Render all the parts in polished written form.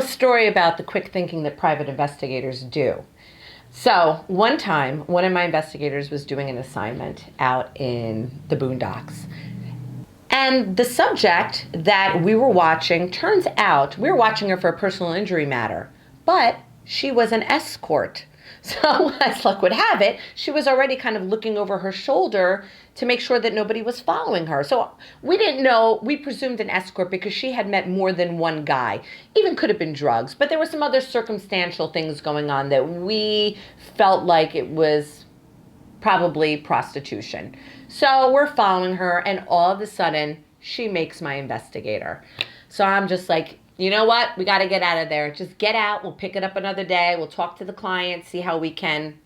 story about the quick thinking that private investigators do. So, one time, one of my investigators was doing an assignment out in the boondocks. And the subject that we were watching, turns out we were watching her for a personal injury matter, but she was an escort. So, as luck would have it, she was already kind of looking over her shoulder to make sure that nobody was following her. So, we didn't know, we presumed an escort because she had met more than one guy. Even could have been drugs, but there were some other circumstantial things going on that we felt like it was probably prostitution. So we're following her, and all of a sudden, she makes my investigator. So I'm just like, you know what? We got to get out of there. Just get out. We'll pick it up another day. We'll talk to the client, see how we can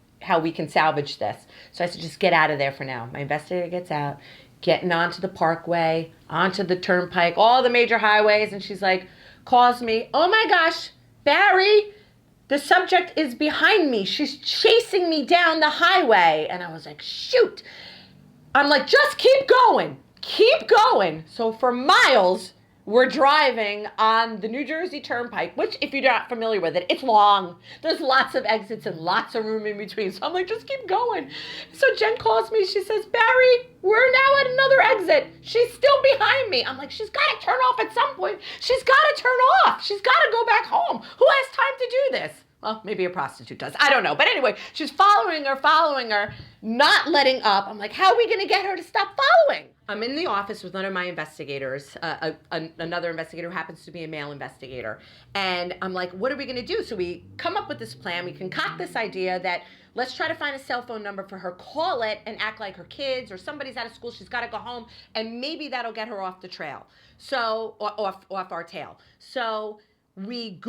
salvage this. So I said, just get out of there for now. My investigator gets out, getting onto the parkway, onto the turnpike, all the major highways, and she's like, calls me, oh my gosh, Bari, the subject is behind me. She's chasing me down the highway. And I was like, shoot. I'm like, just keep going. Keep going. So for miles, we're driving on the New Jersey Turnpike, which, if you're not familiar with it, it's long. There's lots of exits and lots of room in between. So I'm like, just keep going. So Jen calls me. She says, Bari, we're now at another exit. She's still behind me. I'm like, she's got to turn off at some point. She's got to turn off. She's got to go back home. Who has time to do this? Well, maybe a prostitute does. I don't know. But anyway, she's following her, not letting up. I'm like, how are we going to get her to stop following? I'm in the office with one of my investigators, another investigator who happens to be a male investigator. And I'm like, what are we going to do? So we come up with this plan. We concoct this idea that let's try to find a cell phone number for her, call it, and act like her kids or somebody's out of school. She's got to go home. And maybe that'll get her off the trail. So, off our tail. So we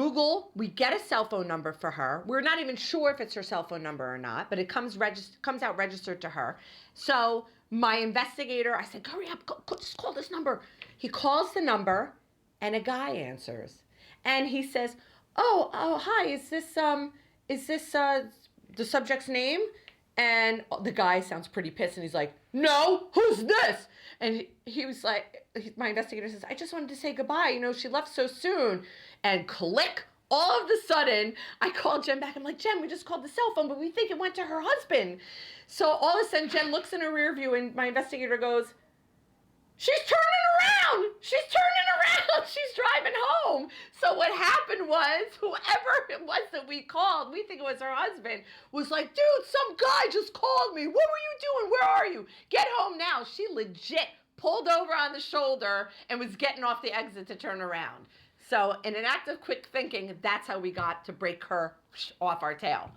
get a cell phone number for her. We're not even sure if it's her cell phone number or not, but it comes out registered to her. So my investigator, I said, hurry up, just call this number. He calls the number, and a guy answers. And he says, oh, hi, is this the subject's name? And the guy sounds pretty pissed, and he's like, no, who's this? And he was like, my investigator says, I just wanted to say goodbye. She left so soon. And click, all of a sudden, I called Jen back. I'm like, Jen, we just called the cell phone, but we think it went to her husband. So all of a sudden, Jen looks in her rear view, and my investigator goes, she's turning around. She's driving home. So what happened was, whoever it was that we called, we think it was her husband, was like, dude, some guy just called me. What were you doing? Where are you? Get home now. She legit pulled over on the shoulder and was getting off the exit to turn around. So in an act of quick thinking, that's how we got to break her off our tail.